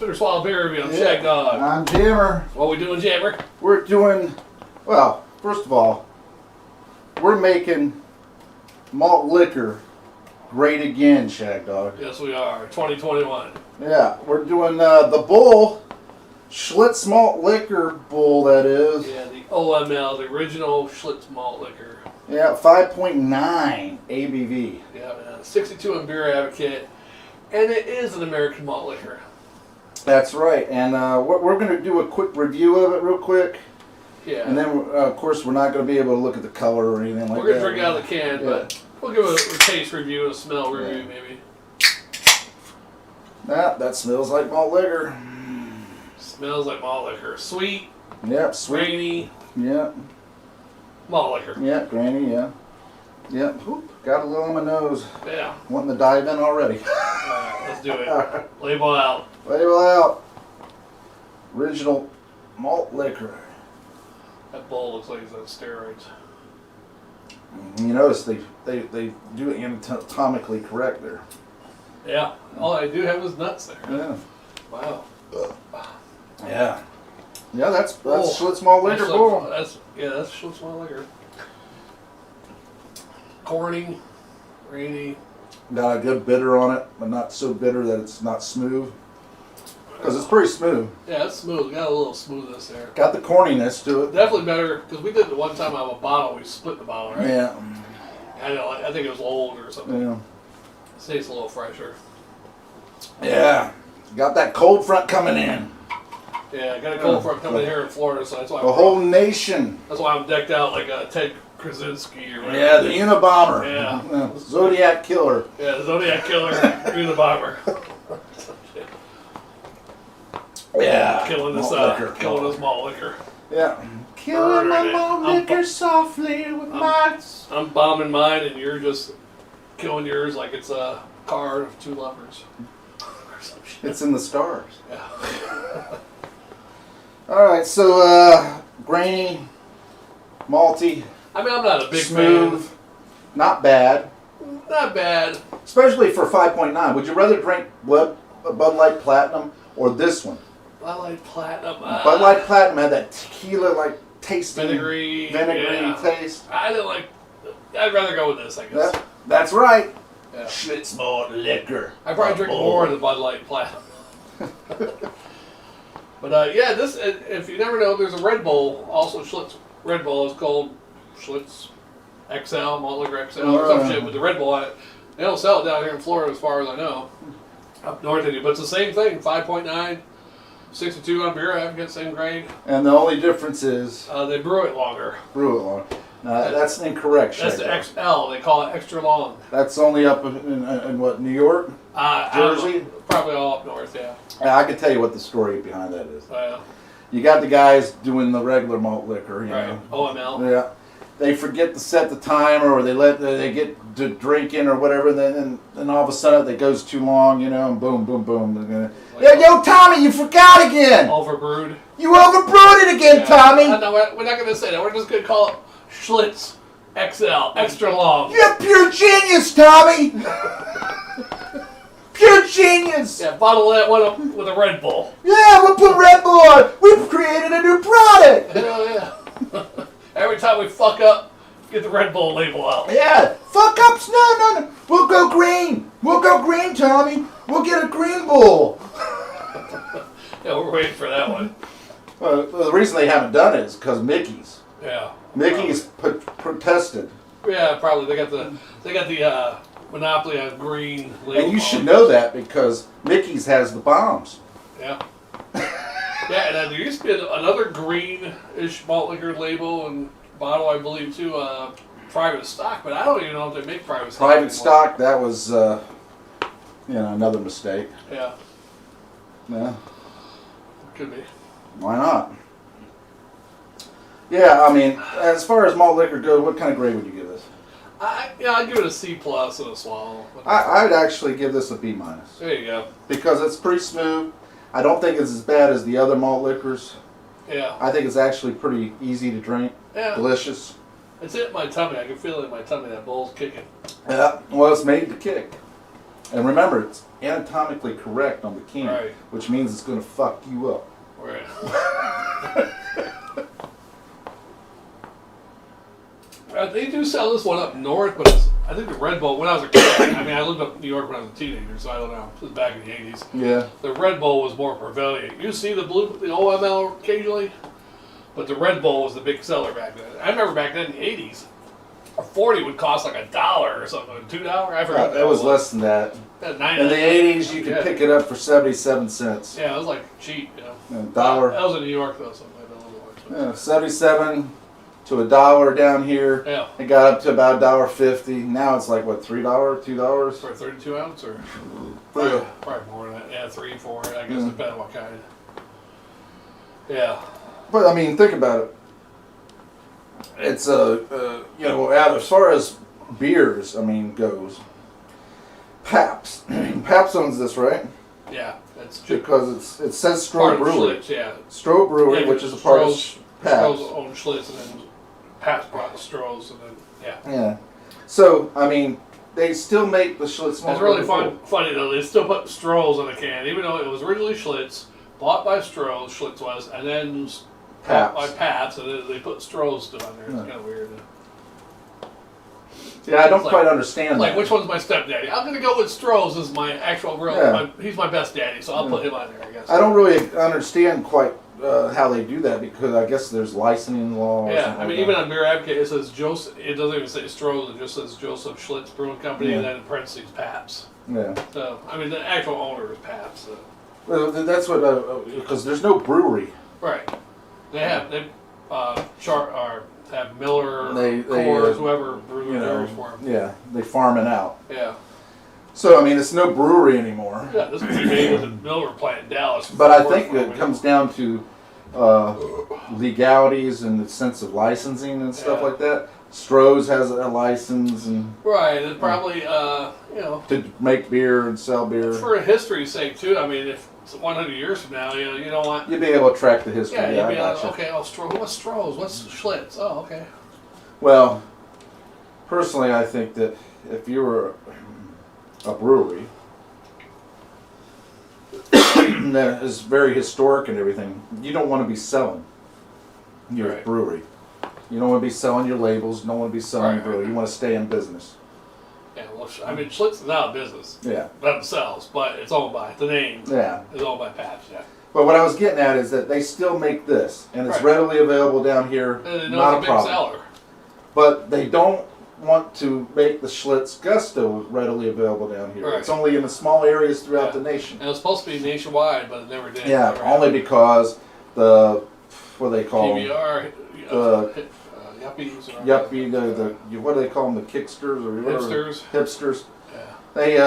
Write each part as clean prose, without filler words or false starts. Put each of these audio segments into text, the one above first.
Bitter Swallow Beer Review. I'm Shagdog. I'm Jammer. What we doing, Jammer? We're doing, well, first of all, we're making malt liquor great again, Shagdog. Yes, we are. 2021. Yeah, we're doing the bull, Schlitz malt liquor bull, that is. Yeah, the O.M.L, the original Schlitz malt liquor. Yeah, 5.9 ABV. Yeah, man. 62 in Beer Advocate. And it is an American malt liquor. That's right, and we're going to do a quick review of it real quick. Yeah. And then, of course, we're not going to be able to look at the color or anything like that. We're going to drink out of the can, but we'll give it a taste review and a smell review, maybe. That smells like malt liquor. Smells like malt liquor. Sweet. Yep, sweet. Grainy. Yep. Malt liquor. Yeah, grainy, yeah. Yep. Oop, got a little on my nose. Yeah. Wanting to dive in already. Alright, let's do it. Label out. Label out. Original malt liquor. That bowl looks like it's on steroids. You notice they do it anatomically correct there. Yeah. All I do have is nuts there. Yeah. Wow. Yeah. Yeah, that's Schlitz malt liquor bull. That's Schlitz malt liquor. Corny, rainy. Got a good bitter on it, but not so bitter that it's not smooth. Because it's pretty smooth. Yeah, it's smooth. Got a little smoothness there. Got the corniness to it. Definitely better, because we did it one time out of a bottle. We split the bottle, right? Yeah. I think it was old or something. Yeah. It tastes a little fresher. Yeah. Got that cold front coming in. Yeah, I got a cold front coming here in Florida, so that's why The whole nation. That's why I'm decked out like a Ted Krasinski or whatever. Yeah, the Unabomber. Yeah. Zodiac Killer. Yeah, Zodiac Killer, Unabomber. Yeah. Killing this malt liquor. Yeah. Killing my malt liquor softly with my... I'm bombing mine and you're just killing yours like it's a car of two lovers. Or some shit. It's in the stars. Yeah. Alright, so grainy, malty, I mean, I'm not a big smooth, fan. not bad. Not bad. Especially for 5.9. Would you rather drink Bud Light Platinum or this one? Bud Light Platinum. Bud Light Platinum had that tequila-like tasting, vinegary taste. I didn't like. I'd rather go with this, I guess. That's right. Yeah. Schlitz malt liquor. I probably drink more of the Bud Light Platinum. But yeah, this, if you never know, there's a Red Bull, also Schlitz Red Bull. It's called Schlitz XL, Malt Liquor XL, or some shit with the Red Bull on it. They don't sell it down here in Florida as far as I know. Up north they do, but it's the same thing, 5.9, 62 on Beer Advocate, same grade. And the only difference is... they brew it longer. Brew it long. That's incorrect, That's the XL, they call it extra long. That's only up in what, New York? Jersey? Probably all up north, yeah. I can tell you what the story behind that is. Yeah. You got the guys doing the regular malt liquor, you Right, know. O.M.L. Yeah. They forget to set the timer, or they get to drinking or whatever, and then all of a sudden it goes too long, you know, and boom, boom, boom. Yo, Tommy, you forgot again! Overbrewed. You overbrewed it again, Tommy! No, we're not going to say that. We're just going to call it Schlitz XL, extra long. You're pure genius, Tommy! Pure genius! Yeah, bottle that one up with a Red Bull. Yeah, we'll put Red Bull on. We've created a new product. Hell yeah. Every time we fuck up, get the Red Bull label out. Yeah, fuck ups, no. We'll go green. We'll go green, Tommy. We'll get a green bull. Yeah, we're waiting for that one. Well, the reason they haven't done it is because Mickey's. Yeah. Mickey's protested. Yeah, probably. They got the monopoly on green label. And you should know that because Mickey's has the bombs. Yeah. Yeah, and there used to be another green-ish malt liquor label and bottle, I believe, too, private stock, but I don't even know if they make private stock Private anymore. stock, that was, another mistake. Yeah. Yeah. Could be. Why not? Yeah, I mean, as far as malt liquor goes, what kind of grade would you give this? I'd give it a C+ and a swallow. I'd actually give this a B-. There you go. Because it's pretty smooth. I don't think it's as bad as the other malt liquors. Yeah. I think it's actually pretty easy to drink. Yeah. Delicious. It's in my tummy. I can feel it in my tummy. That bowl's kicking. Yeah. Well, it's made to kick. And remember, it's anatomically correct on the can, Right. which means it's going to fuck you up. Right. They do sell this one up north, but I think the Red Bull, when I was a kid, I mean, I lived up in New York when I was a teenager, so I don't know. This was back in the 80s. Yeah. The Red Bull was more prevalent. You see the O.M.L occasionally, but the Red Bull was the big seller back then. I remember back then in the 80s, a 40 would cost like $1 or something, $2. I forgot. That was less than that. In the 80s, you could pick it up for 77 cents. Yeah, it was like cheap, you know. $1. That was in New York, though, something like that. A little more expensive. Yeah, 77 to $1 down here. Yeah. It got up to about $1.50. Now it's like what, $3, $2? For a 32 ounce, or Yeah. probably more than that. Yeah, 3, 4. I guess depending on what kind. Yeah. But I mean, think about it. It's as far as beers, I mean, goes. Pabst. Pabst owns this, right? Yeah, that's Because it says part Stroh of Brewery. Schlitz, yeah. Stroh Brewery, Yeah, which is a part of Stroh's Pabst. own Schlitz, and then Pabst brought the Stroh's, and then Yeah. So I mean, they still make the Schlitz. It's really funny though. They still put Stroh's on the can, even though it was originally Schlitz, bought by Stroh's, Schlitz was, and then bought by Pabst, and then they put Stroh's still on there. It's kind of weird. Yeah, I don't quite understand Like, that. which one's my stepdaddy? I'm gonna go with Stroh's as my actual real. Yeah. He's my best daddy, so I'll put him on there. I guess. I don't really understand quite how they do that because I guess there's licensing law. Or Yeah, something I mean, like even that. on Beer Advocate, it says Joseph. It doesn't even say Stroh's. It just says Joseph Schlitz Brewing Company, and then in parentheses Pabst. Yeah. So, I mean, the actual owner is Pabst. So. Well, that's what because there's no brewery. Right. They have have Miller, They Coors, whoever brews beers for them. Yeah, they farm it out. Yeah. So I mean, it's no brewery anymore. Yeah, this was made with the Miller plant in Dallas. But I think it comes down to legalities and the sense of licensing and stuff like that. Stroh's has a license and right, and probably to make beer and sell beer. for history's sake too. I mean, if it's 100 years from now, you don't want. You'd be able to track the history. Yeah, you'd be I like, gotcha. okay, what's Stroh's? What's Schlitz? Oh, okay. Well, personally, I think that if you were a brewery that is very historic and everything, you don't want to be selling your brewery. You don't want to be selling your labels. You don't want to be selling your brewery. You want to stay in business. Yeah, well, I mean, Schlitz is out of business. Yeah. Themselves, but it's owned by the name. Yeah. Is owned by Pabst. Yeah. But what I was getting at is that they still make this, and it's readily available down here. And they know not it's a a big problem. seller. But they don't want to make the Schlitz Gusto readily available down here. Right. It's only in the small areas throughout the nation. And it was supposed to be nationwide, but it never did. Yeah, Never only happened. because the what do they call them? PBR, yuppies. Or Yuppie, what do they call them? The kicksters or whatever? Hipsters. Hipsters. Yeah. They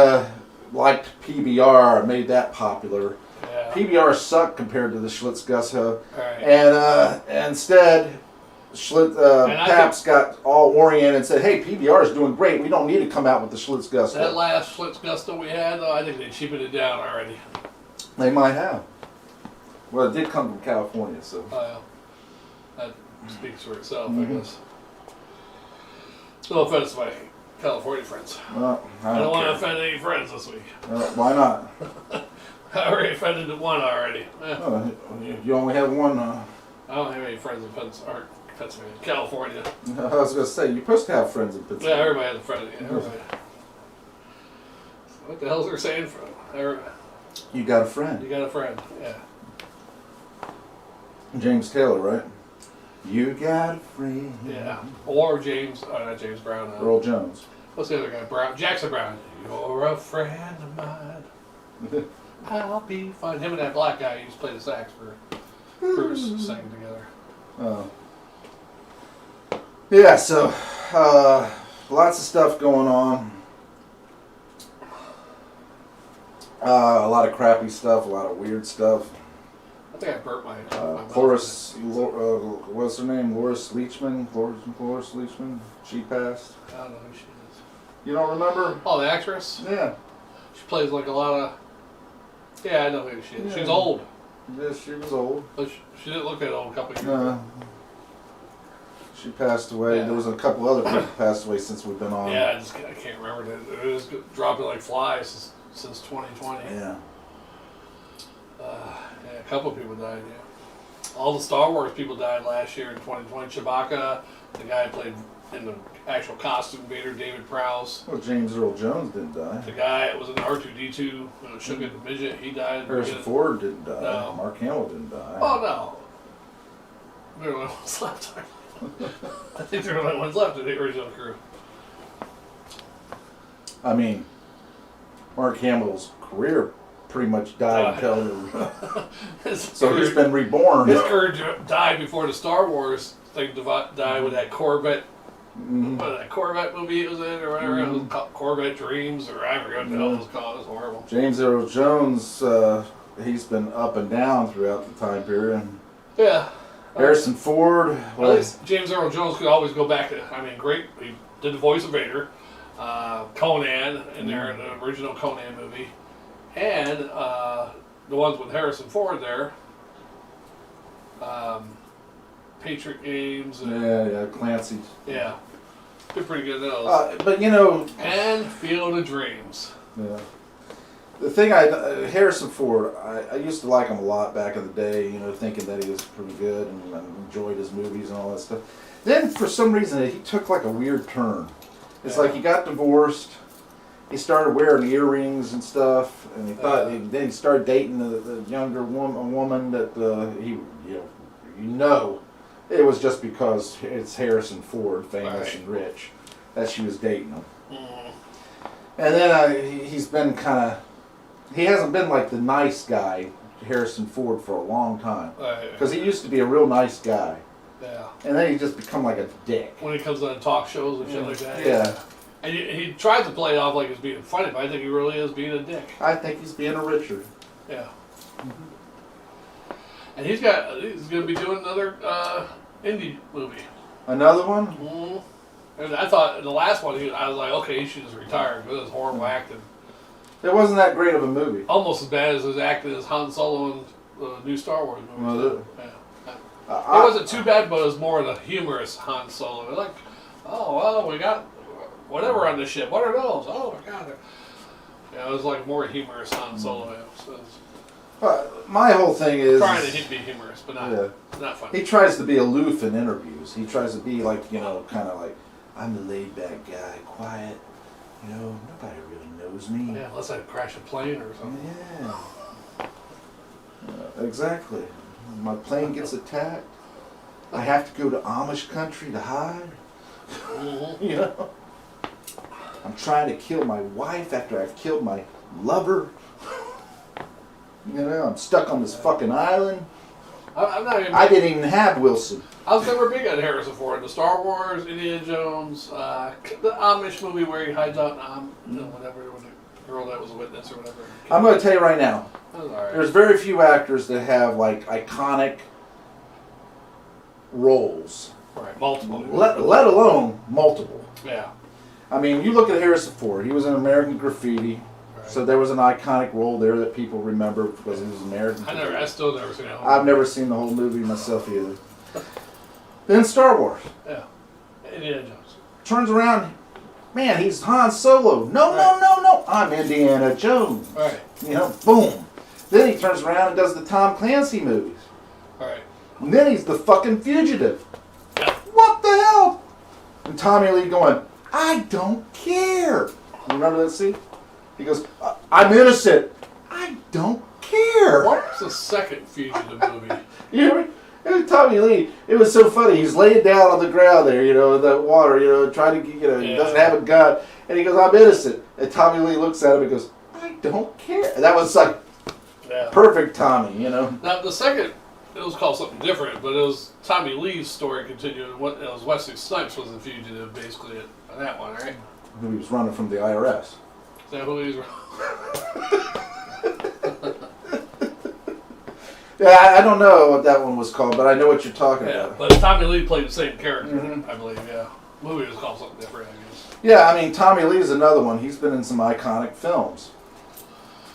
liked PBR and made that popular. Yeah. PBR sucked compared to the Schlitz Gusto, Right. and instead. Pabst got all oriented and said, "Hey, PBR is doing great. We don't need to come out with the Schlitz Gusto." That last Schlitz Gusto we had, though, I think they cheapened it down already. They might have. Well, it did come from California, so. That speaks for itself, I guess. No offense to my California friends. Well, I don't want to offend any friends this week. Why not? I already offended one already. You only have one. I don't have any friends in Pennsylvania, California. I was going to say, you're supposed to have friends in Pittsburgh. Yeah, everybody has a friend. Yeah, everybody. What the hell's they saying? You got a friend. You got a friend, yeah. James Taylor, right? You got a friend. Yeah. Or James, not James Brown. Earl Jones. What's the other guy? Jackson Brown. You're a friend of mine. I'll be fine. Him and that black guy used to play the sax for Bruce sang together. Yeah, so lots of stuff going on. A lot of crappy stuff, a lot of weird stuff. I think I burnt my Horace, what's her name? Loris Leachman? Loris Leachman? She passed. I don't know who she is. You don't remember? Oh, the actress? Yeah. She plays like a lot of... Yeah, I know who she is. Yeah. She's old. Yes, she was old. But she didn't look that old a couple of years ago. She passed away. Yeah. There was a couple other people passed away since we've been on. Yeah, I can't remember. It was dropping like flies. since 2020. Yeah. Yeah, a couple people died. Yeah, all the Star Wars people died last year in 2020. Chewbacca, the guy who played in the actual costume Vader, David Prowse. Well, James Earl Jones didn't die. The guy that was in the R2D2, shook at the midget, he died. Harrison Ford didn't die. No. Mark Hamill didn't die. Oh no. There were only ones left. I think there were only ones left in the original crew. I mean, Mark Hamill's career pretty much died until so he's been reborn. His career died before the Star Wars thing died with that Corvette. That Corvette movie it was in, or whatever. It was called Corvette Dreams, or I forgot what the hell it was called. It was horrible. James Earl Jones, he's been up and down throughout the time period. Yeah. Harrison Ford. Well, at least James Earl Jones could always go back to. I mean, great. He did the voice of Vader, Conan in there in the original Conan movie, and the ones with Harrison Ford there. Patriot Games. And, yeah, Clancy. Yeah, they're pretty good at those. But you know, and Field of Dreams. Yeah. The thing Harrison Ford, I used to like him a lot back in the day. You know, thinking that he was pretty good and I enjoyed his movies and all that stuff. Then for some reason he took like a weird turn. It's like he got divorced. He started wearing earrings and stuff, and he thought. Then he started dating a younger woman that it was just because it's Harrison Ford, famous and rich, that she was dating him. And then he's been he hasn't been like the nice guy, Harrison Ford, for a long time. Because he used to be a real nice guy. Yeah. And then he just become like a dick. When he comes on talk shows and shit like that. Yeah. And he tries to play it off like he's being funny, but I think he really is being a dick. I think he's being a Richard. Yeah. And he's going to be doing another indie movie. Another one? And I thought the last one, I was like, okay, he should just retire because it was horrible acting. It wasn't that great of a movie. Almost as bad as his acting as Han Solo in the new Star Wars movie. Was it? Yeah. It wasn't too bad, but it was more of the humorous Han Solo. They're like, oh, well, we got whatever on the ship. What are those? Oh, my God. Yeah, it was like more humorous Han Solo. So my whole thing is trying to be humorous, but not funny. He tries to be aloof in interviews. He tries to be like, kind of like, I'm the laid back guy, quiet. Nobody really knows me. Yeah, unless I crash a plane or something. Yeah. Exactly. My plane gets attacked. I have to go to Amish country to hide. I'm trying to kill my wife after I've killed my lover. I'm stuck on this fucking island. I didn't even have Wilson. I was never big on Harrison Ford. The Star Wars, Indiana Jones, the Amish movie where he hides out whatever, with the girl that was a witness or whatever. I'm going to tell you right now. That was all right. There's very few actors that have like iconic roles. Right, multiple. Let alone multiple. Yeah. I mean, you look at Harrison Ford. He was in American Graffiti. So there was an iconic role there that people remember because he was American. I still never seen it. I've never seen the whole movie myself either. Then Star Wars. Yeah. Indiana Jones. Turns around, man, he's Han Solo. No, I'm Indiana Jones. Right. Boom. Then he turns around and does the Tom Clancy movies. Right. And then he's the fucking fugitive. Yeah. What the hell? And Tommy Lee going, I don't care. Remember that scene? He goes, I'm innocent. I don't care. What was the second Fugitive movie? You hear me? It was Tommy Lee. It was so funny. He's laying down on the ground there, in the water, trying to, he doesn't have a gun. And he goes, I'm innocent. And Tommy Lee looks at him and goes, I don't care. And that was like perfect Tommy, Now, the second, it was called something different, but it was Tommy Lee's story continued. It was Wesley Snipes was the fugitive, basically, in that one, right? He was running from the IRS. Is that who he's Yeah, I don't know what that one was called, but I know what you're talking about. But Tommy Lee played the same character, I believe, The movie was called something different, I guess. Yeah, I mean, Tommy Lee is another one. He's been in some iconic films.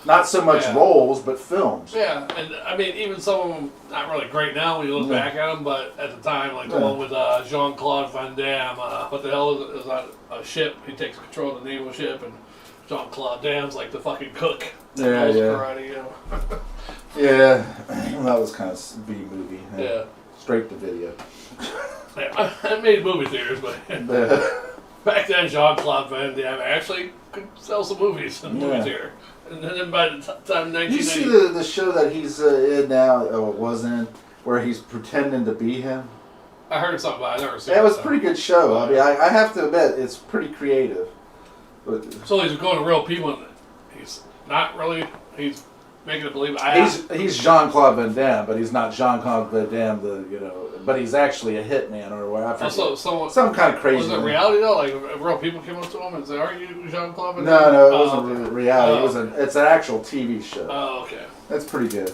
Not so much roles, but films. Yeah, and I mean, even some of them, not really great now when you look back at them, but at the time, like the one with Jean-Claude Van Damme, what the hell is it? It was on a ship. He takes control of the naval ship, and Jean-Claude Dam's like the fucking cook. Yeah, yeah. Karate, you know. Yeah, that was kind of B movie. Yeah. Straight to video. Yeah, I made movie theaters, but back then Jean-Claude Van Damme actually could sell some movies in the movie theater. And then by the time 1990... You see the show that he's in now, was in, where he's pretending to be him? I heard something about it. I never seen it. Yeah, it was a pretty good show. I mean, I have to admit, it's pretty creative. But, so he's going to real people, and he's not really... He's making it believe... He's Jean-Claude Van Damme, but he's not Jean-Claude Van Damme, but he's actually a hitman or whatever. Some kind of crazy. Was it reality though? Like if real people came up to him and said, "Aren't you Jean-Claude Van Damme?" No, it wasn't reality. It's an actual TV show. Oh, okay. That's pretty good.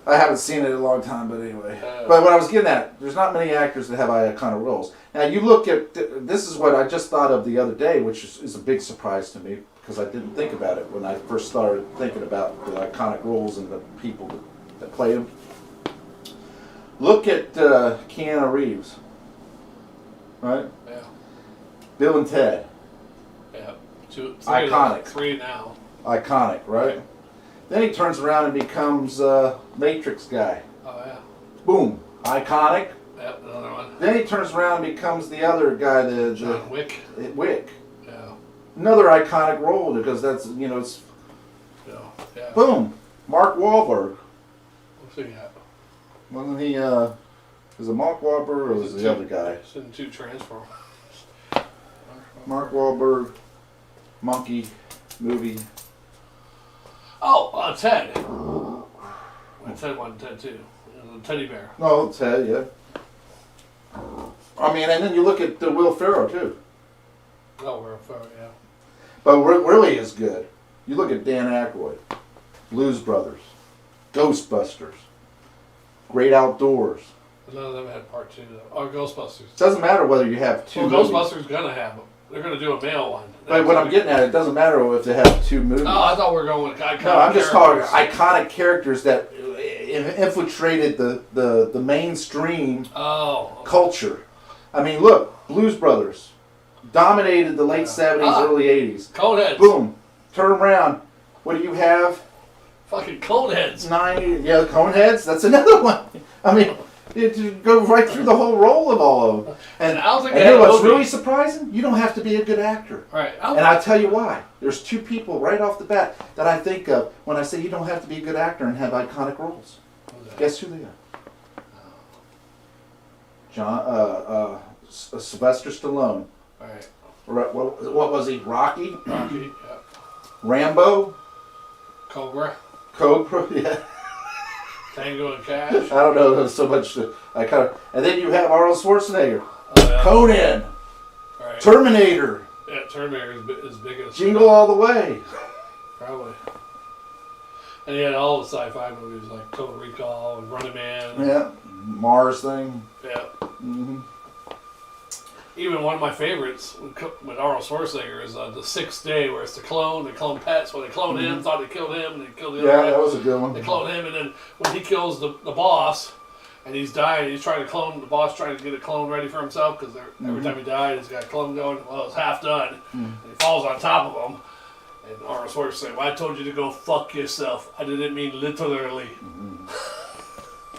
I haven't seen it in a long time, but anyway. But what I was getting at, there's not many actors that have iconic roles. Now you look at, this is what I just thought of the other day, which is a big surprise to me, because I didn't think about it when I first started thinking about the iconic roles and the people that play them. Look at Keanu Reeves, right? Yeah. Bill and Ted. Yeah. Iconic. 3 now. Iconic, right? Then he turns around and becomes Matrix guy. Oh yeah. Boom. Iconic. Yep, another one. Then he turns around and becomes the other guy, John Wick. Wick. Yeah. Another iconic role, because that's, it's... Yeah. Boom. Mark Wahlberg. What's he got? Wasn't he, is it Mark Wahlberg or was it the other guy? It's in 2 Transformers. Mark Wahlberg, monkey, movie. Oh, Ted. Ted 1, Ted 2. The teddy bear. No, Ted, yeah. I mean, and then you look at Will Ferrell, too. Oh, Will Ferrell, yeah. But really is good. You look at Dan Aykroyd, Blues Brothers, Ghostbusters, Great Outdoors. None of them had part 2, though. Or Ghostbusters. Doesn't matter whether you have 2 movies. Ghostbusters going to have them. They're going to do a male one. But what I'm getting at, it doesn't matter if they have 2 movies. Oh, I thought we were going with iconic No, I'm just talking characters. iconic characters that infiltrated the mainstream culture. I mean, look, Blues Brothers dominated the late 70s, early 80s. Coneheads. Boom. Turn around. What do you have? Fucking Coneheads. Coneheads. That's another one. I mean, you go right through the whole role of all of them. And you know what's really surprising? You don't have to be a good actor. Right. And I'll tell you why. There's 2 people right off the bat that I think of when I say you don't have to be a good actor and have iconic roles. Guess who they are? Sylvester Stallone. Right. What was he? Rocky? Rocky, yeah. Rambo? Cobra, yeah. Tango and Cash. I don't know so much. And then you have Arnold Schwarzenegger. Oh, yeah. Conan. Right. Terminator. Yeah, Terminator is big as Jingle All the Way. Probably. And he had all the sci-fi movies like Total Recall and Running Man. Yeah. Mars thing. Yeah. Mm-hmm. Even one of my favorites with Arnold Schwarzenegger is The Sixth Day, where it's the clone. They clone pets. When they clone him, thought they killed him, and they killed the other guy. Yeah, that was a good one. They clone him, and then when he kills the boss, and he's dying, he's trying to clone the boss, trying to get a clone ready for himself, because every time he died, he's got a clone going. Well, it's half done, and he falls on top of him. And Arnold Schwarzenegger said, "Well, I told you to go fuck yourself. I didn't mean literally."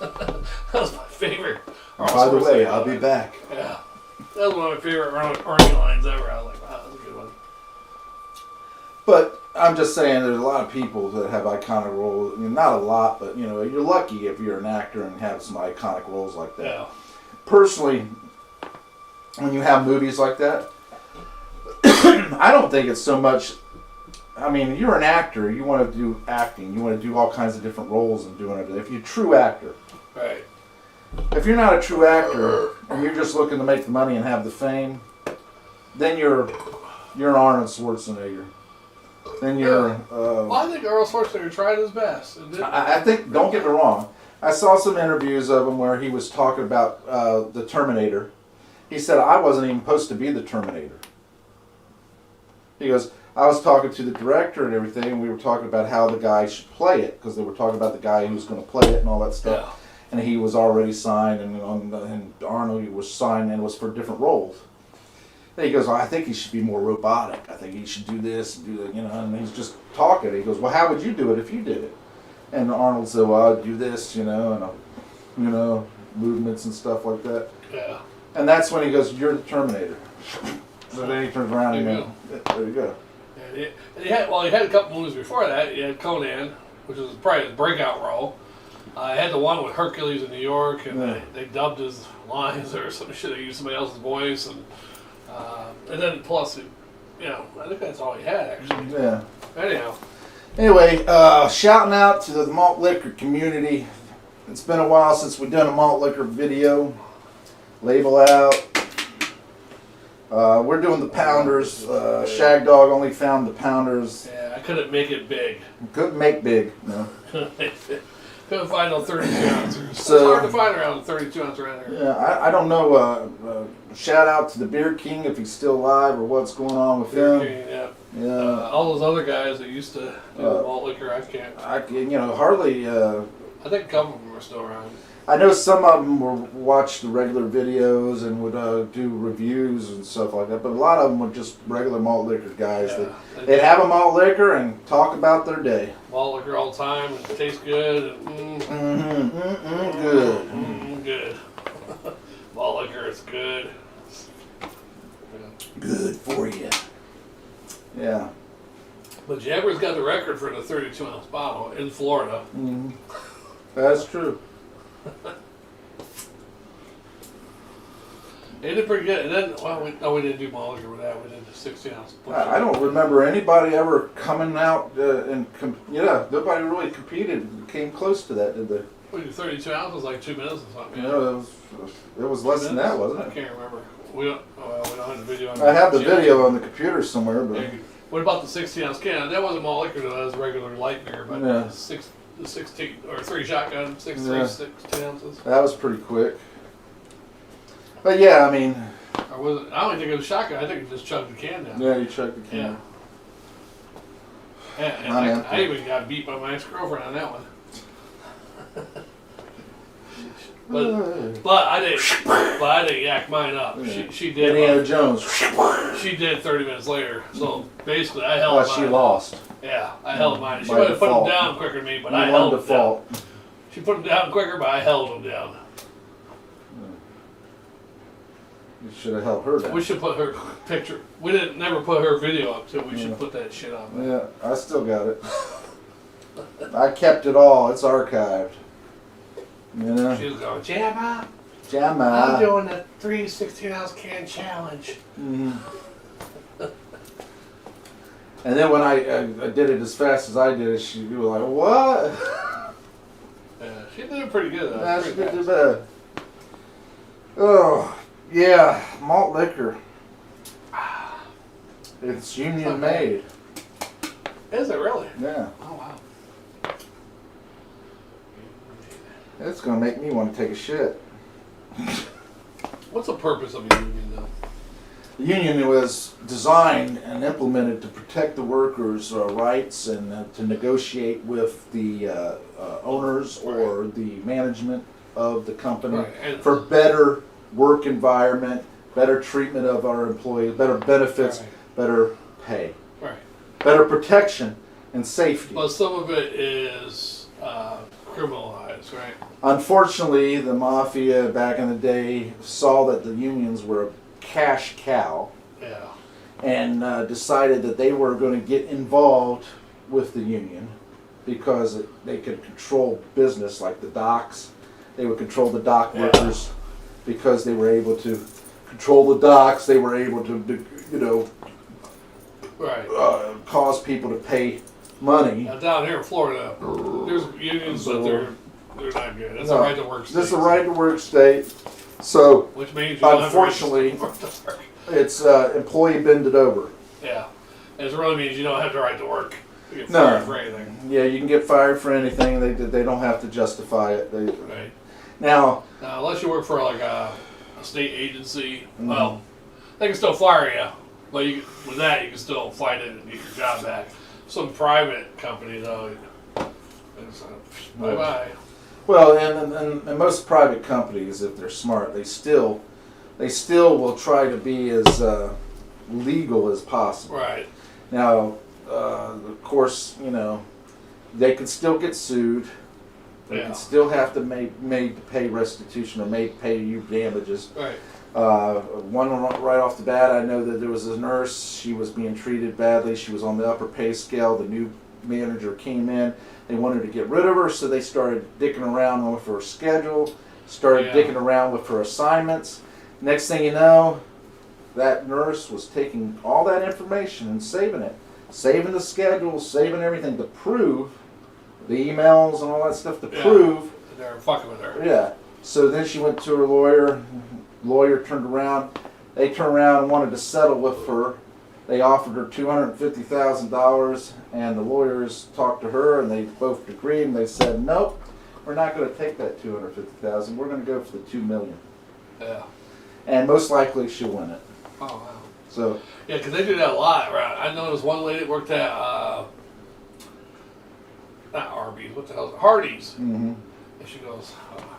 That was my favorite. By the way, I'll be back. Yeah. That was one of my favorite Arnie lines ever. I was like, wow, that's a good one. But I'm just saying, there's a lot of people that have iconic roles. I mean, not a lot, but you're lucky if you're an actor and have some iconic roles like that. Yeah. Personally, when you have movies like that, I don't think it's so much. I mean, you're an actor. You want to do acting. You want to do all kinds of different roles and doing everything. If you're a true actor. Right. If you're not a true actor and you're just looking to make the money and have the fame, then you're an Arnold Schwarzenegger. Then you're. Well, I think Arnold Schwarzenegger tried his best. I think. Don't get me wrong. I saw some interviews of him where he was talking about the Terminator. He said, "I wasn't even supposed to be the Terminator." He goes, "I was talking to the director and everything, and we were talking about how the guy should play it, because they were talking about the guy who was going to play it and all that stuff." Yeah. And he was already signed, and Arnold was signed, and it was for different roles. And he goes, well, I think he should be more robotic. I think he should do this and do that, you know. And he's just talking. He goes, well, how would you do it if you did it? And Arnold said, well, I'd do this, you know, and movements and stuff like that. Yeah. And that's when he goes, you're the Terminator. So then he turns around and there you go. And he had a couple movies before that. He had Conan, which was probably his breakout role. I had the one with Hercules in New York, and they dubbed his lines or some shit. They used somebody else's voice, and then plus, I think that's all he had actually. Yeah. Anyhow. Anyway, shouting out to the malt liquor community. It's been a while since we've done a malt liquor video. Label out. We're doing the pounders. Shagdog only found the pounders. Yeah, I couldn't make it big. Couldn't make big, no. Couldn't find no 32 ounces. So, it's hard to find around a 32 ounce around here. Yeah, I don't know. Shout out to the Beer King if he's still alive or what's going on with him. Yeah. Yeah. All those other guys that used to do malt liquor, I can't. Hardly. I think a couple of them are still around. I know some of them would watch the regular videos and would do reviews and stuff like that, but a lot of them were just regular malt liquor guys. Yeah, They'd have a malt liquor and talk about their day. Malt liquor all the time, and it tastes good. And, Good. Good. Malt liquor is good. Yeah. Good for you. Yeah. But Jabber's got the record for the 32 ounce bottle in Florida. Mm-hmm. That's true. They did pretty good. And then, we didn't do malt liquor with that. We did the 16 ounce. I don't remember anybody ever coming out nobody really competed, came close to that, did they? We did 32 ounces, like 2 minutes or something. It was less than that, wasn't it? I can't remember. We don't have the video on I have the video on the computer somewhere, but what about the 16 ounce can? That wasn't malt liquor, though. That was regular light beer, but the 16 or 3 shotgun, 16 ounces. That was pretty quick. But yeah, I mean, or was it? I don't think it was shotgun. I think it just chugged the can down. Yeah, you chugged the can. Yeah. And I even got beat by my ex-girlfriend on that one. But I didn't yak mine up. Yeah. She did. Indiana Jones. She did 30 minutes later. So basically, I held mine. She lost. Yeah, I held mine. She would have put them down quicker than me, but I held them down. She put them down quicker, but I held them down. You should have held her down. We should put her picture. We never put her video up too. We should put that shit up. Yeah, I still got it. I kept it all. It's archived. You know? She was going, Jamma. I'm doing the 3 16-ounce can challenge. Mm-hmm. And then when I did it as fast as I did it, she was like, what? Yeah, she did it pretty good. Yeah, she did do bad. Oh, yeah, malt liquor. It's union made. Is it really? Yeah. Oh, wow. It's going to make me want to take a shit. What's the purpose of a union, though? The union was designed and implemented to protect the workers' rights and to negotiate with the owners or the management of the company for better work environment, better treatment of our employees, better benefits, better pay, better protection and safety. Well, some of it is criminalized, right? Unfortunately, the mafia back in the day saw that the unions were a cash cow, and decided that they were going to get involved with the union because they could control business like the docks. They would control the dock workers because they were able to control the docks. They were able to, cause people to pay money. Now, down here in Florida, there's unions, but they're not good. It's a right to work state. It's a right to work state. So, which means you unfortunately, it's employee bended over. Yeah, it really means you don't have the right to work. You get fired for anything. Yeah, you can get fired for anything. They don't have to justify it. Right. Now, unless you work for like a state agency, well, they can still fire you, but with that you can still fight it and get your job back. Some private company though, it's bye bye. Well, and most private companies, if they're smart, they still they still will try to be as legal as possible. Right. Now, of course, they could still get sued. They could still have to made to pay restitution or pay you damages. Right. One right off the bat, I know that there was a nurse. She was being treated badly. She was on the upper pay scale. The new manager came in. They wanted to get rid of her, so they started dicking around with her schedule, started dicking around with her assignments. Next thing you know, that nurse was taking all that information and saving it. Saving the schedule, saving everything to prove the emails and all that stuff to prove. They're fucking with her. Yeah. So then she went to her lawyer. Lawyer turned around. They turned around and wanted to settle with her. They offered her $250,000, and the lawyers talked to her, and they both agreed. And they said, "Nope, we're not going to take that $250,000. We're going to go for the $2 million." Yeah. And most likely she'll win it. Oh wow. So. Yeah, because they do that a lot, right? I know there's one lady that worked at not Arby's, what the hell is it? Hardee's. Mm-hmm. And she goes,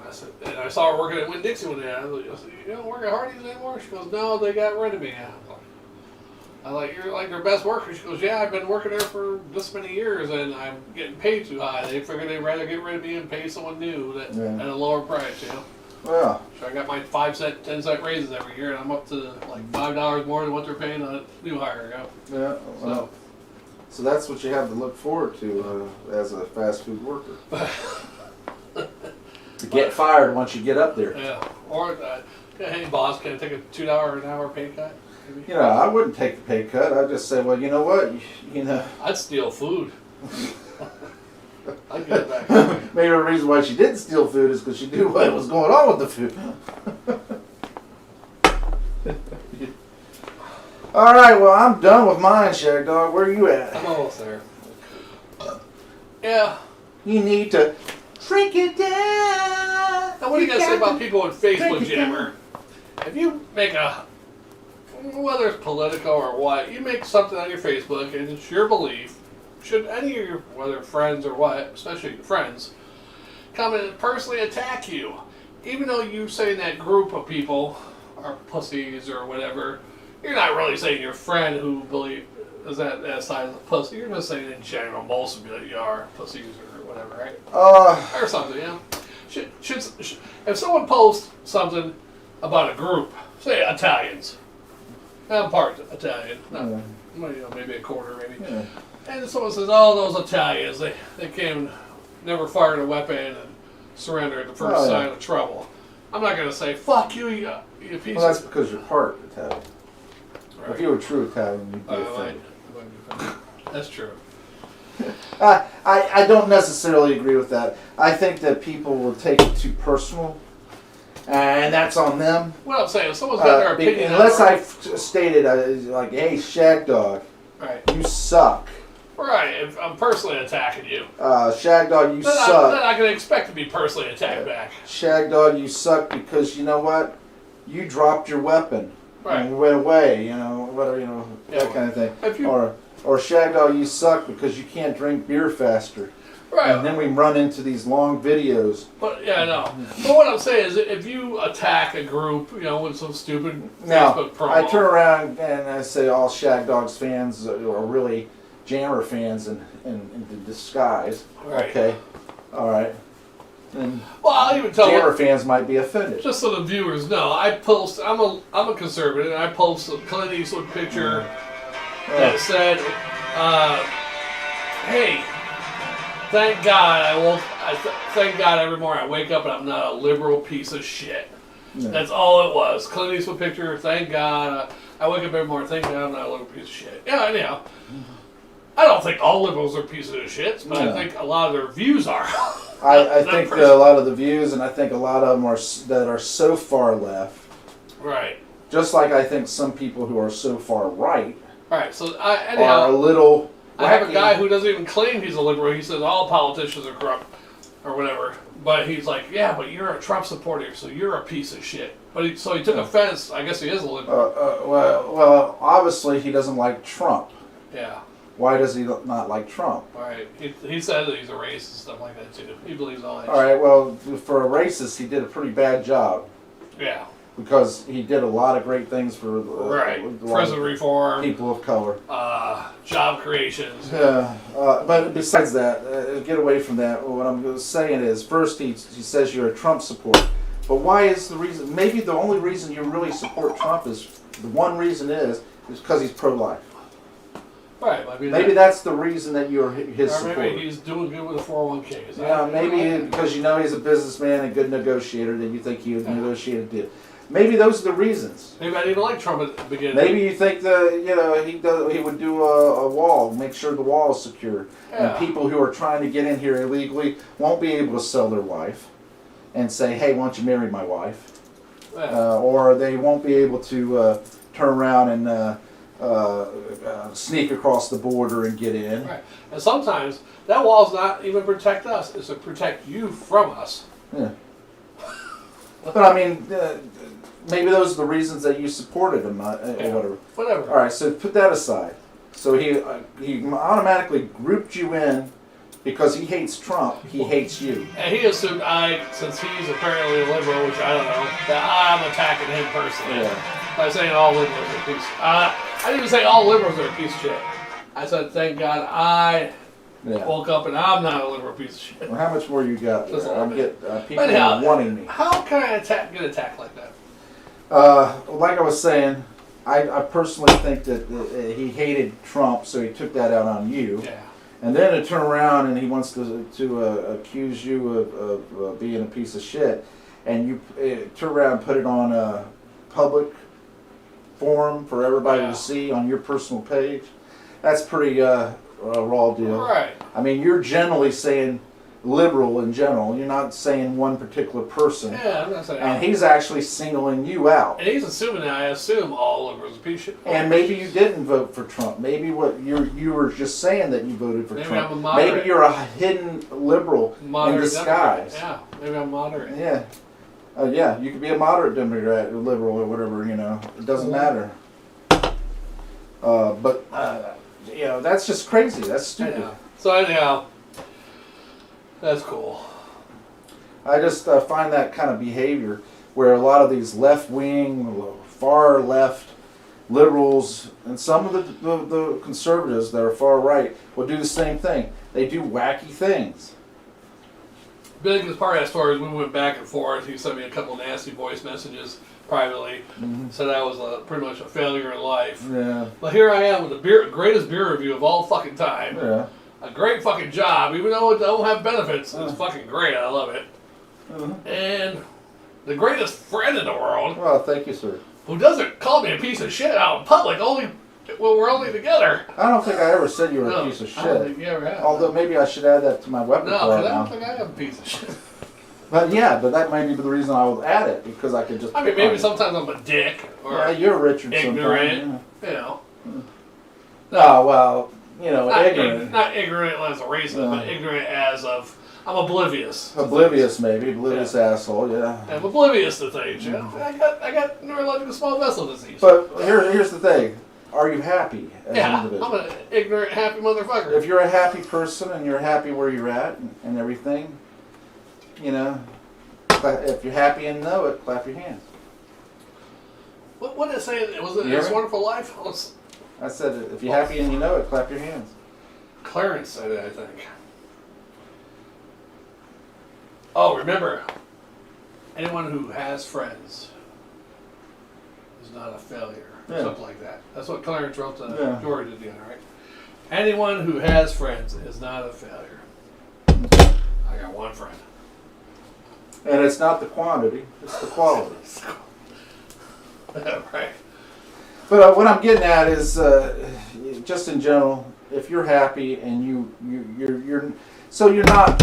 I said, and I saw her working at Winn-Dixie one day. I said, "You don't work at Hardee's anymore?" She goes, "No, they got rid of me." I like, "You're like their best worker." She goes, "Yeah, I've been working there for this many years, and I'm getting paid too high. They figured they'd rather get rid of me and pay someone new at a lower price, Well. So I got my 5-cent, 10-cent raises every year, and I'm up to like $5 more than what they're paying on a new hire. Yeah. Well. So that's what you have to look forward to as a fast food worker. To get fired once you get up there. Yeah. Or, hey boss, can I take a $2 an hour pay cut? Maybe? I wouldn't take the pay cut. I'd just say, well, you know what? I'd steal food. I'd get it back. Maybe the reason why she didn't steal food is because she knew what was going on with the food. All right, well, I'm done with mine, Shagdog. Where are you at? I'm almost there. Yeah. You need to shrink it down. Now, what do you got to say about people on Facebook, Jammer? If you make whether it's political or what, you make something on your Facebook and it's your belief, should any of your, whether friends or what, especially your friends, come and personally attack you, even though you say that group of people are pussies or whatever, you're not really saying your friend who is that size of pussy. You're just saying in general, most of you are pussies or whatever, right? Or something, Should, if someone posts something about a group, say Italians, I'm part Italian, maybe a quarter, maybe. Yeah. And someone says, "Oh, those Italians, they came, never fired a weapon and surrendered at the first sign of trouble." I'm not going to say, "Fuck you, you piece of..." Well, that's because you're part Italian. Right. If you were true Italian, you'd be offended. That's true. I don't necessarily agree with that. I think that people will take it too personal, and that's on them. What I'm saying, if someone's got their opinion... Unless I've stated, like, "Hey, Shagdog, you suck." Right, if I'm personally attacking you. Shagdog, you suck. Then I can expect to be personally attacked back. Shagdog, you suck because, you know what? You dropped your weapon. Right. And went away, that kind of thing. Or Shagdog, you suck because you can't drink beer faster. Right. And then we run into these long videos. But I know. But what I'm saying is, if you attack a group, with some stupid Facebook promo, I turn around and I say all Shagdog's fans are really Jammer fans in disguise. Right. Okay. All right. And I'll even tell Jammer fans might be offended. Just so the viewers know, I'm a conservative, and I post a Clint Eastwood picture that said, "Hey, thank God thank God every morning I wake up and I'm not a liberal piece of shit." Yeah. That's all it was. Clint Eastwood picture. Thank God I wake up every morning. Thank God I'm not a liberal piece of shit. Yeah, anyhow. I don't think all liberals are pieces of shit, but I think a lot of their views are. I think a lot of the views, and I think a lot of them that are so far left. Right. Just like I think some people who are so far right. Right. So anyhow, are a little. I have a guy who doesn't even claim he's a liberal. He says all politicians are corrupt, or whatever. But he's like, "Yeah, but you're a Trump supporter, so you're a piece of shit." But he took offense. I guess he is a liberal. Well, obviously he doesn't like Trump. Yeah. Why does he not like Trump? Right. He said that he's a racist, stuff like that too. He believes all that. All right. Well, for a racist, he did a pretty bad job. Yeah. because he did a lot of great things for prison reform, people of color, job creations. Yeah, but besides that, get away from that. What I'm saying is, first he says you're a Trump supporter, but why is the reason? Maybe the only reason you really support Trump is the one reason is because he's pro-life. Right. Maybe that's the reason that you're his or supporter. Maybe he's doing good with the 401ks. Yeah, maybe because you know he's a businessman and a good negotiator, that you think he would negotiate a deal. Maybe those are the reasons. Maybe I didn't like Trump at the beginning. Maybe you think he would do a wall, make sure the wall is secure, and people who are trying to get in here illegally won't be able to sell their wife and say, "Hey, why don't you marry my wife?" Or they won't be able to turn around and sneak across the border and get in. Right. And sometimes that wall's not even protect us; it's to protect you from us. Yeah. But I mean. Maybe those are the reasons that you supported him, or whatever. Whatever. All right, so put that aside. So he automatically grouped you in because he hates Trump. He hates you. And he assumed since he's apparently a liberal, which I don't know, that I'm attacking him personally by saying all liberals are a piece. I didn't even say all liberals are a piece of shit. I said, thank God I woke up and I'm not a liberal piece of shit. Well, how much more you got? I'm getting people Anyhow, wanting me. How can I get attacked like that? Like I was saying, I personally think that he hated Trump, so he took that out on you. Yeah. And then to turn around and he wants to accuse you of being a piece of shit, and you turn around and put it on a public forum for everybody to see on your personal page. That's pretty raw deal. Right. I mean, you're generally saying liberal in general. You're not saying one particular person. Yeah, I'm not saying. And he's actually singling you out. And he's assuming that I assume all liberals are a piece of shit. And maybe you didn't vote for Trump. Maybe you were just saying that you voted for maybe Trump. I'm a moderate. Maybe you're a hidden liberal moderate in disguise. Democrat. Yeah, maybe I'm moderate. Yeah. You could be a moderate Democrat or liberal or whatever. It doesn't matter. But that's just crazy. That's stupid. So anyhow. That's cool. I just find that kind of behavior where a lot of these left-wing, far-left liberals and some of the conservatives that are far-right will do the same thing. They do wacky things. Biggest part of that story is we went back and forth. He sent me a couple nasty voice messages privately. Said I was pretty much a failure in life. Yeah. But here I am with the greatest beer review of all fucking time. Yeah. A great fucking job, even though it don't have benefits. It's fucking great. I love it. And the greatest friend in the world. Well, thank you, sir. Who doesn't call me a piece of shit out in public only when we're only together. I don't think I ever said you were a piece of shit. I don't think you ever have. Although maybe I should add that to my weapon. No, because I don't think I am a piece of shit. But that might be the reason I would add it, because I could just. I mean, maybe sometimes I'm a dick or you're Richard. ignorant. You Oh well. Ignorant. Not ignorant as a racist, but ignorant as of I'm oblivious. Oblivious, maybe. Oblivious asshole, yeah. I'm oblivious to things, I got neurological small vessel disease. But here's the thing. Are you happy as an individual? I'm an ignorant, happy motherfucker. If you're a happy person and you're happy where you're at and everything, if you're happy and know it, clap your hands. What did it say? Was it It's Wonderful Life? I said, if you're happy and you know it, clap your hands. Clarence said it, I think. Oh, remember, anyone who has friends is not a failure. Or something like that. That's what Clarence wrote to George at the end, right? Anyone who has friends is not a failure. I got one friend. And it's not the quantity, it's the quality. Right. But what I'm getting at is, just in general, if you're happy and you're not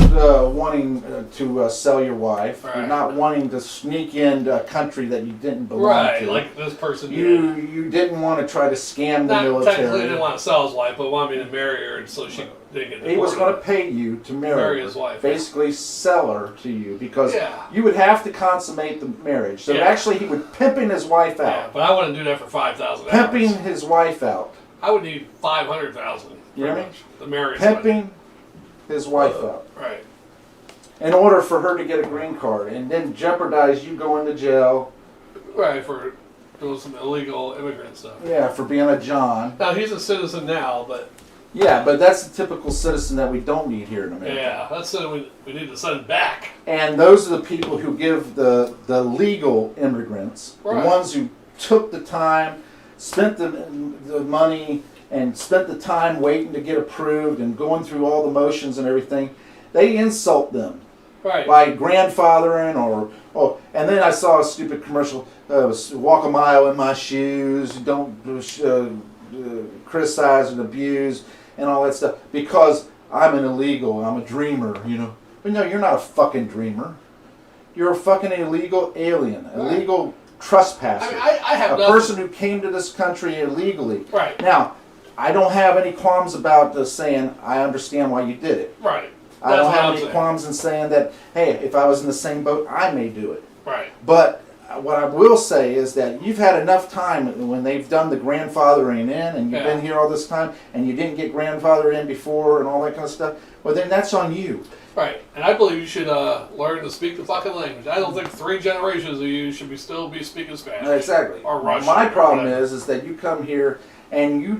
wanting to sell your wife. Right. You're not wanting to sneak into a country that you didn't belong to. Right, like this person did. You didn't want to try to scam the military. Technically, he didn't want to sell his wife, but wanted me to marry her so she didn't get deported. He was going to pay you to marry his wife. Basically, sell her to you because you would have to consummate the marriage. So actually, he would pimping his wife out. Yeah, but I wouldn't do that for $5,000. Pimping his wife out. I would need $500,000. You know what I mean? The marriage. Pimping his wife out. Right. In order for her to get a green card and then jeopardize you going to jail Right, for doing some illegal immigrant stuff. Yeah, for being a John. Now, he's a citizen now, but... Yeah, but that's the typical citizen that we don't need here in America. Yeah, that's something we need to send back. And those are the people who give the legal immigrants, Right. the ones who took the time, spent the money, and spent the time waiting to get approved and going through all the motions and everything. They insult them Right. by grandfathering and then I saw a stupid commercial, walk a mile in my shoes, don't criticize and abuse and all that stuff because I'm an illegal, I'm a dreamer, you know. But no, you're not a fucking dreamer. You're a fucking illegal alien, illegal trespasser. I have a nothing. person who came to this country illegally. Right. Now, I don't have any qualms about saying I understand why you did it. Right. I don't That's what have I'm any saying. qualms in saying that, hey, if I was in the same boat, I may do it. Right. But what I will say is that you've had enough time when they've done the grandfathering in and you've been here all this time and you didn't get grandfathered in before and all that kind of stuff, well then that's on you. Right. And I believe you should learn to speak the fucking language. I don't think 3 generations of you should still be speaking Spanish. Exactly. Or Russian. My problem whatever. is that you come here and you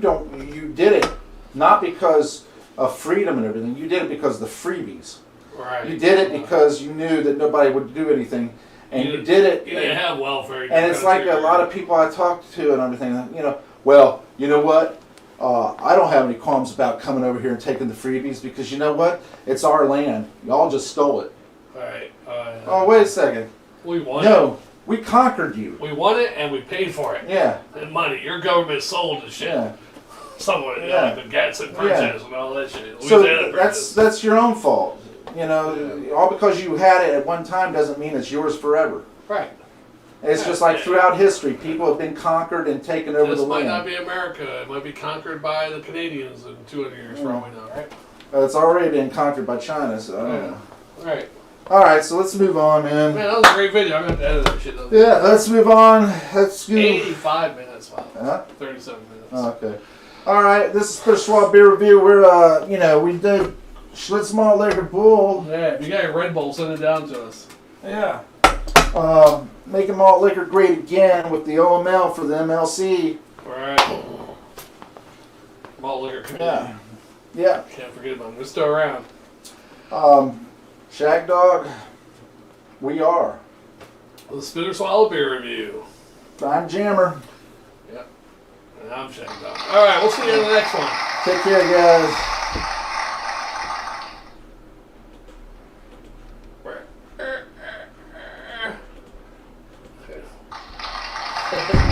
did it not because of freedom and everything, you did it because of the freebies. Right. You did it because you knew that nobody would do anything. And you did it. You didn't have welfare. And it's like a lot of people I talk to and everything, you know, well, you know what? I don't have any qualms about coming over here and taking the freebies because you know what? It's our land. Y'all just stole it. Right. Oh, wait a second. We won it. No, we conquered you. We won it and we paid for it. Yeah. And money. Your government sold the shit. Yeah. Someone, you know, Yeah. like the Gadsden Purchase and all that shit. So Louisiana Purchase. that's your own fault. You know, all because you had it at one time doesn't mean it's yours forever. Right. It's just like throughout history, people have been conquered and taken over This the might land. not be America. It might be conquered by the Canadians in 200 years, for all we know, right? It's already been conquered by China, so I don't know. Right. All right, so let's move on, man. Man, that was a great video. I'm going to edit that shit. Yeah, let's move on. Let's go. 85 minutes, wow. Huh? 37 minutes. Oh, okay. All right, this is Special Swap Beer Review. We're, we did Schlitz Malt Liquor Bull. Yeah, if you got a Red Bull, send it down to us. Yeah. Making malt liquor great again with the O.M.L for the MLC. Right. Malt Liquor Committee. Yeah. Yeah. Can't forget about them. They're still around. Shagdog, we are. The Spinner Swallow Beer Review. I'm Jammer. Yep. And I'm Shagdog. All right, we'll see you in the next one. Take care, guys. Okay.